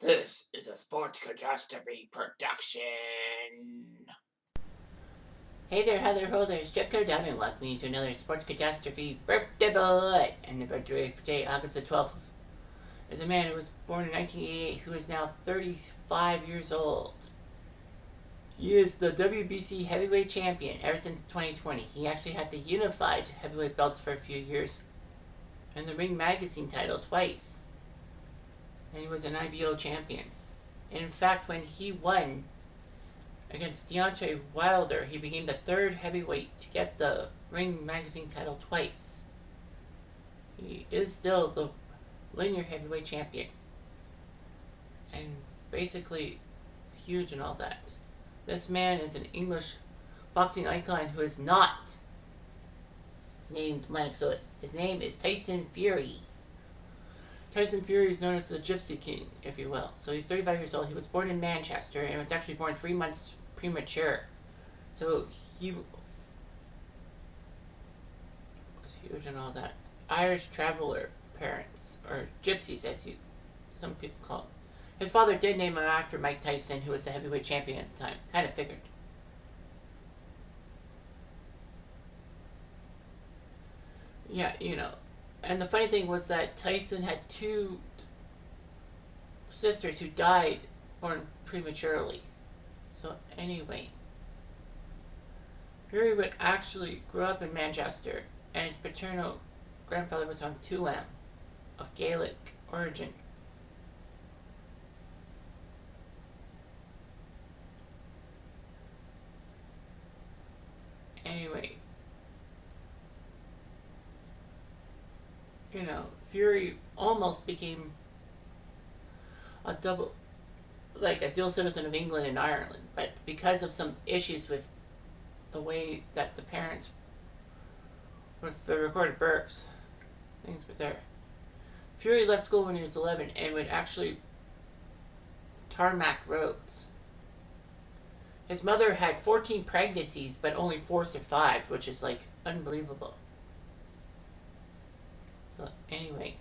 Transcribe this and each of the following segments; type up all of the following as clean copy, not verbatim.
This is a Sports Catastrophe production. Hey there, hi there, ho there, it's Jeff Cardone, and welcome you to another Sports Catastrophe birthday boy. And the birthday for today, August the 12th, is a man who was born in 1988 who is now 35 years old. He is the WBC heavyweight champion ever since 2020. He actually had the unified heavyweight belts for a few years and the Ring Magazine title twice. And he was an IBO champion. And in fact, when he won against Deontay Wilder, he became the third heavyweight to get the Ring Magazine title twice. He is still the linear heavyweight champion. And basically huge and all that. This man is an English boxing icon who is not named Lennox Lewis. His name is Tyson Fury. Tyson Fury is known as the Gypsy King, if you will. So he's 35 years old. He was born in Manchester and was actually born 3 months premature. So he was huge and all that. Irish traveler parents, or gypsies as some people call them. His father did name him after Mike Tyson, who was the heavyweight champion at the time. Kind of figured. Yeah, you know. And the funny thing was that Tyson had 2 sisters who died born prematurely. So anyway, Fury would actually grow up in Manchester, and his paternal grandfather was from Tuam, of Gaelic origin. Anyway, you know, Fury almost became a dual citizen of England and Ireland, but because of some issues with the way that the parents, with the recorded births, things were there. Fury left school when he was 11 and would actually tarmac roads. His mother had 14 pregnancies, but only 4 survived, which is like unbelievable. So anyway,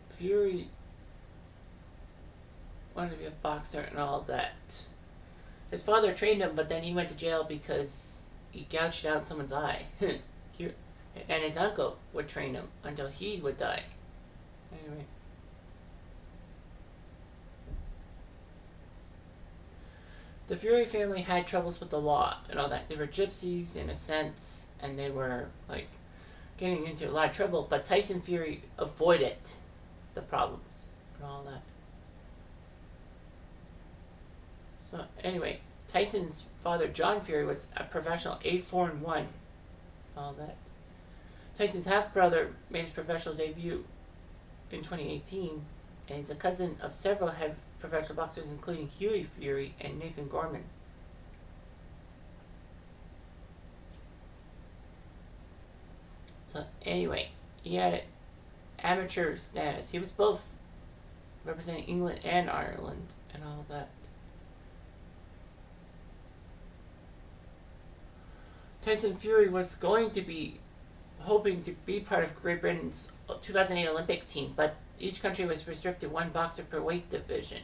Fury wanted to be a boxer and all that. His father trained him, but then he went to jail because he gouged out someone's eye. And his uncle would train him until he would die. Anyway. The Fury family had troubles with the law and all that. They were gypsies in a sense, and they were like getting into a lot of trouble, but Tyson Fury avoided the problems and all that. So anyway, Tyson's father, John Fury, was a professional 8-4-1. All that. Tyson's half-brother made his professional debut in 2018, and he's a cousin of several professional boxers, including Hughie Fury and Nathan Gorman. So anyway, he had an amateur status. He was both representing England and Ireland and all that. Tyson Fury was going to be hoping to be part of Great Britain's 2008 Olympic team, but each country was restricted 1 boxer per weight division.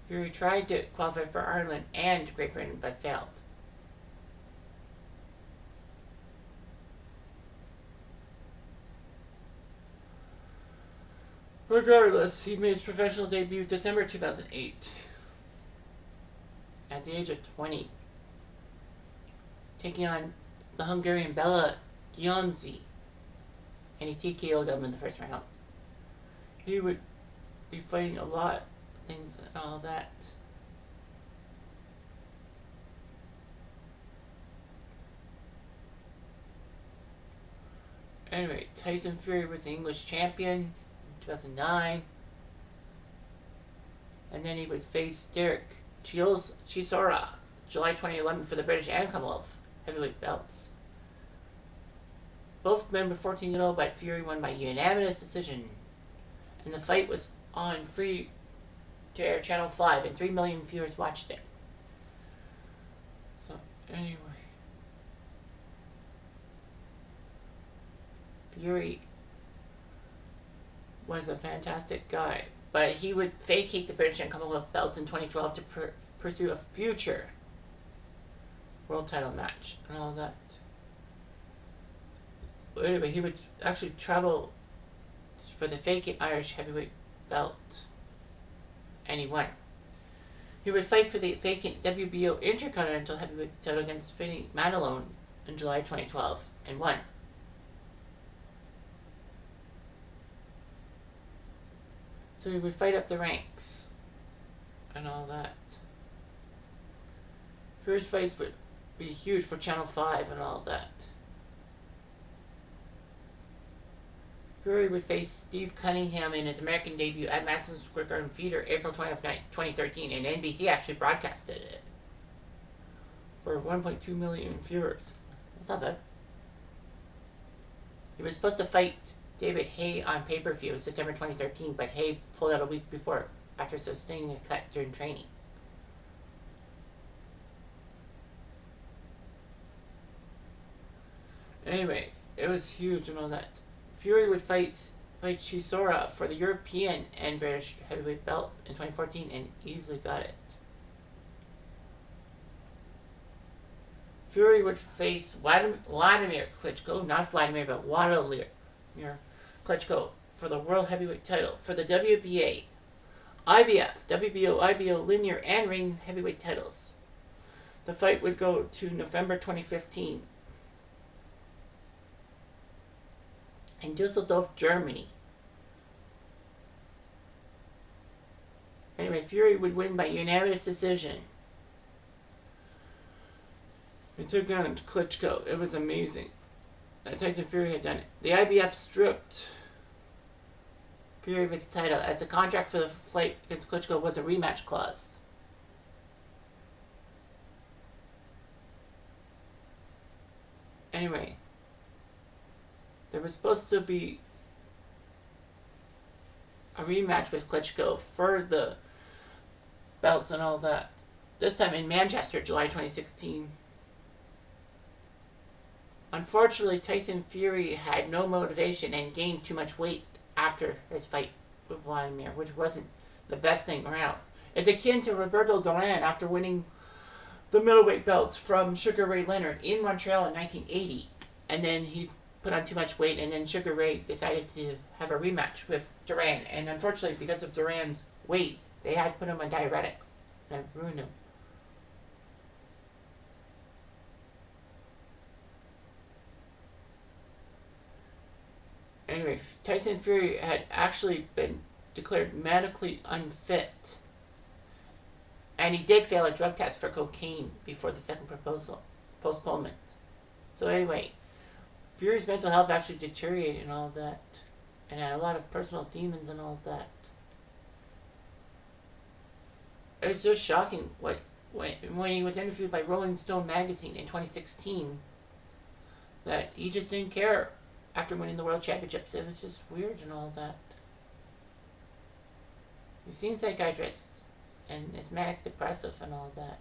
Fury tried to qualify for Ireland and Great Britain, but failed. Regardless, he made his professional debut December 2008 at the age of 20, taking on the Hungarian Bela Gyöngy, and he TKO'd him in the first round. He would be fighting a lot of things and all that. Anyway, Tyson Fury was the English champion in 2009. And then he would face Derek Chisora, July 2011, for the British and Commonwealth heavyweight belts. Both men were 14-0, but Fury won by unanimous decision. And the fight was on free-to-air Channel 5, and 3 million viewers watched it. So, anyway. Fury was a fantastic guy, but he would vacate the British and Commonwealth belts in 2012 to pursue a future world title match and all that. But anyway, he would actually travel for the vacant Irish heavyweight belt, and he won. He would fight for the vacant WBO Intercontinental Heavyweight title against Vinny Madelone in July 2012 and won. So he would fight up the ranks and all that. Fury's fights would be huge for Channel 5 and all that. Fury would face Steve Cunningham in his American debut at Madison Square Garden Theater April 20th, 2013, and NBC actually broadcasted it for 1.2 million viewers. That's not bad. He was supposed to fight David Haye on pay-per-view in September 2013, but Haye pulled out a week before after sustaining a cut during training. Anyway, it was huge and all that. Fury would fight Chisora for the European and British heavyweight belt in 2014 and easily got it. Fury would face Vladimir Klitschko, not Vladimir, but Wladimir Klitschko for the world heavyweight title for the WBA, IBF, WBO, IBO, linear, and ring heavyweight titles. The fight would go to November 2015. In Dusseldorf, Germany. Anyway, Fury would win by unanimous decision. He took down Klitschko. It was amazing that Tyson Fury had done it. The IBF stripped Fury of its title as the contract for the fight against Klitschko was a rematch clause. Anyway, there was supposed to be a rematch with Klitschko for the belts and all that. This time in Manchester, July 2016. Unfortunately, Tyson Fury had no motivation and gained too much weight after his fight with Vladimir, which wasn't the best thing around. It's akin to Roberto Duran after winning the middleweight belts from Sugar Ray Leonard in Montreal in 1980. And then he put on too much weight, and then Sugar Ray decided to have a rematch with Duran. And unfortunately, because of Duran's weight, they had to put him on diuretics. And it ruined him. Anyway, Tyson Fury had actually been declared medically unfit. And he did fail a drug test for cocaine before the second postponement. So anyway, Fury's mental health actually deteriorated and all that. And had a lot of personal demons and all that. It's just shocking when he was interviewed by Rolling Stone magazine in 2016 that he just didn't care after winning the World Championships. It was just weird and all that. We've seen psychiatrists and it's manic depressive and all that.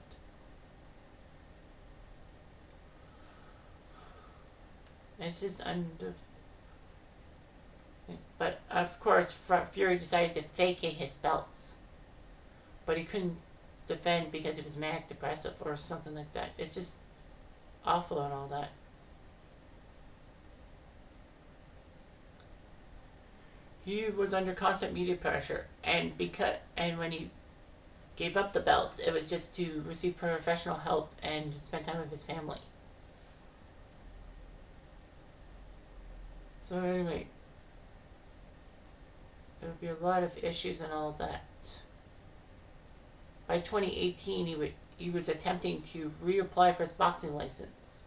It's just But of course, Fury decided to vacate his belts. But he couldn't defend because he was manic depressive or something like that. It's just awful and all that. He was under constant media pressure, and when he gave up the belts, it was just to receive professional help and spend time with his family. So anyway, there would be a lot of issues and all that. By 2018, he was attempting to reapply for his boxing license,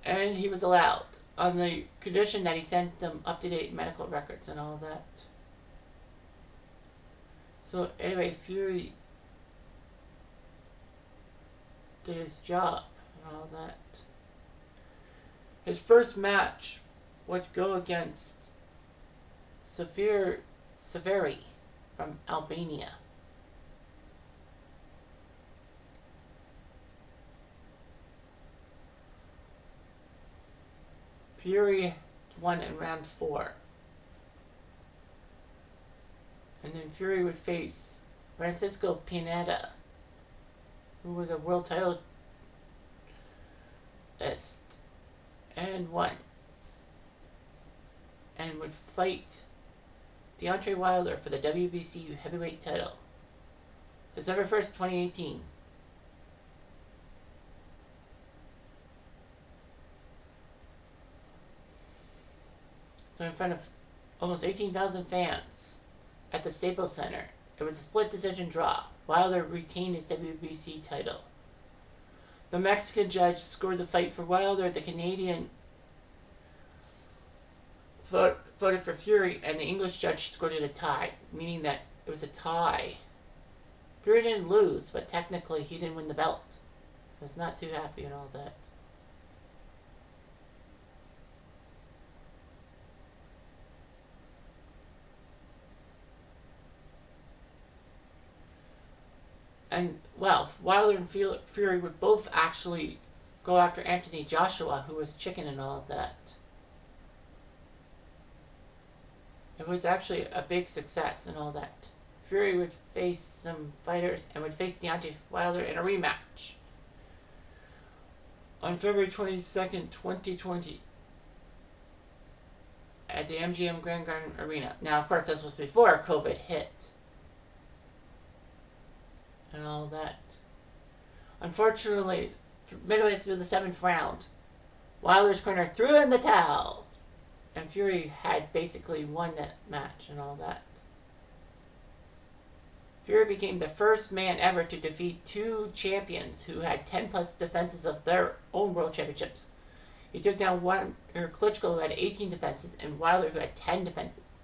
and he was allowed on the condition that he sent them up-to-date medical records and all that. So anyway, Fury did his job and all that. His first match would go against Severi from Albania. Fury won in round 4. And then Fury would face Francisco Pineda, who was a world title and won. And would fight Deontay Wilder for the WBC heavyweight title. December 1st, 2018. So in front of almost 18,000 fans at the Staples Center. It was a split decision draw. Wilder retained his WBC title. The Mexican judge scored the fight for Wilder. The Canadian voted for Fury, and the English judge scored it a tie, meaning that it was a tie. Fury didn't lose, but technically he didn't win the belt. I was not too happy and all that. And, well, Wilder and Fury would both actually go after Anthony Joshua, who was chicken and all of that. It was actually a big success and all that. Fury would face some fighters and would face Deontay Wilder in a rematch on February 22nd, 2020 at the MGM Grand Arena. Now, of course, this was before COVID hit. And all that. Unfortunately, midway through the 7th round, Wilder's corner threw in the towel, and Fury had basically won that match and all that. Fury became the first man ever to defeat 2 champions who had 10+ defenses of their own world championships. He took down Klitschko, who had 18 defenses, and Wilder, who had 10 defenses.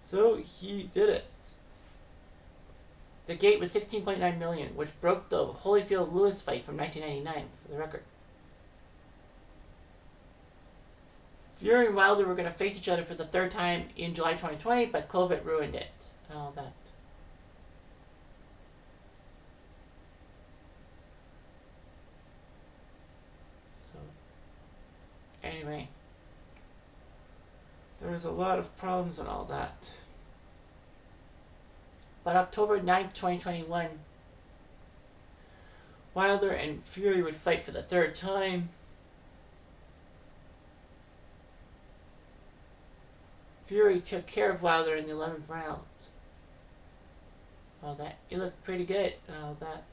So he did it. The gate was 16.9 million, which broke the Holyfield-Lewis fight from 1999, for the record. Fury and Wilder were going to face each other for the 3rd time in July 2020, but COVID ruined it, and all that. So, anyway, there was a lot of problems and all that. But October 9th, 2021, Wilder and Fury would fight for the 3rd time. Fury took care of Wilder in the 11th round. All that. He looked pretty good and all that.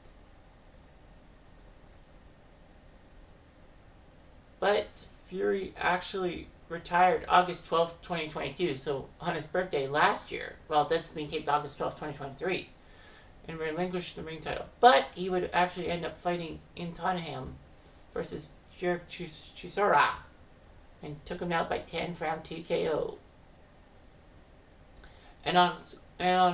But Fury actually retired August 12th, 2022, so on his birthday last year. Well, this is being taped August 12th, 2023, and relinquished the ring title. But he would actually end up fighting in Tottenham versus Chisora, and took him out by 10-round TKO. And on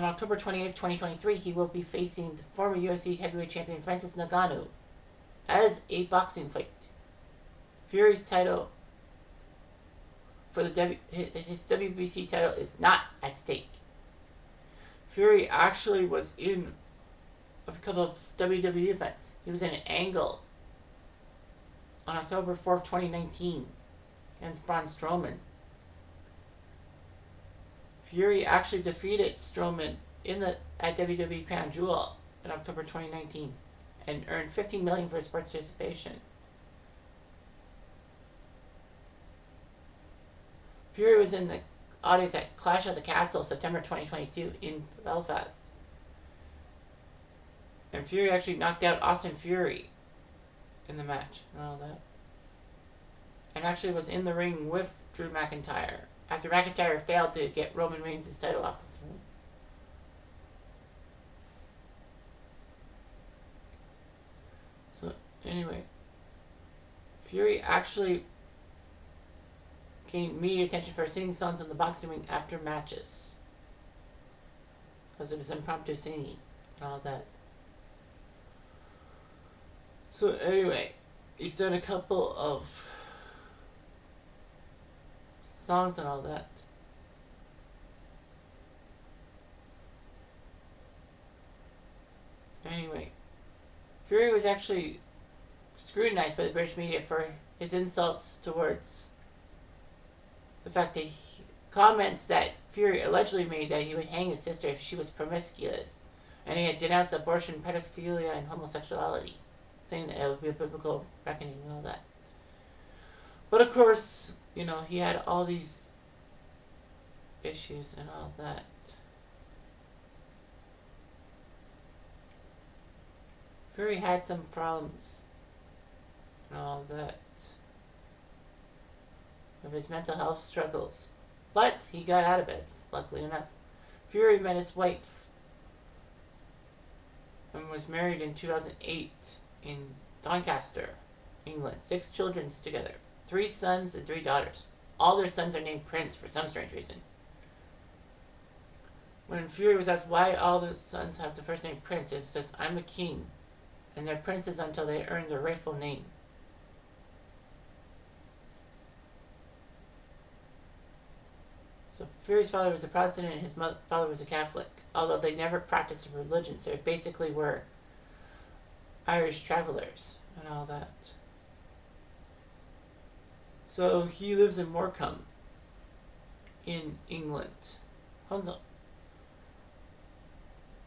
October 28th, 2023, he will be facing the former UFC heavyweight champion Francis Ngannou as a boxing fight. Fury's title for his WBC title is not at stake. Fury actually was in a couple of WWE events. He was in an Angle on October 4th, 2019 against Braun Strowman. Fury actually defeated Strowman at WWE Crown Jewel in October 2019 and earned $15 million for his participation. Fury was in the audience at Clash at the Castle September 2022 in Belfast. And Fury actually knocked out Austin Fury in the match and all that. And actually was in the ring with Drew McIntyre after McIntyre failed to get Roman Reigns' title off of him. So, anyway, Fury actually gained media attention for singing songs in the boxing ring after matches, because it was impromptu singing and all that. So anyway, he's done a couple of songs and all that. Anyway, Fury was actually scrutinized by the British media for his insults towards the fact that comments that Fury allegedly made that he would hang his sister if she was promiscuous, and he had denounced abortion, pedophilia, and homosexuality, saying that it would be a biblical reckoning and all that. But of course, he had all these issues and all that. Fury had some problems and all that of his mental health struggles, but he got out of it, luckily enough. Fury met his wife and was married in 2008 in Doncaster, England. 6 children together, 3 sons and 3 daughters. All their sons are named Prince for some strange reason. When Fury was asked why all the sons have the first name Prince, it says, "I'm a king, and they're princes until they earn their rightful name." So Fury's father was a Protestant and his father was a Catholic, although they never practiced a religion, so they basically were Irish travelers and all that. So he lives in Morecambe in England.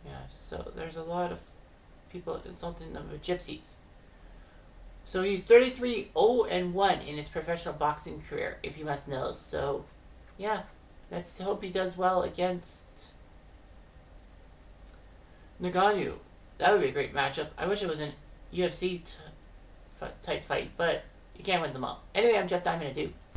Yeah, so there's a lot of people insulting them with gypsies. So he's 33-0-1 in his professional boxing career, if you must know. So, yeah, let's hope he does well against Ngannou. That would be a great matchup. I wish it was an UFC type fight, but you can't win them all. Anyway, I'm Jeff Diamond, I do.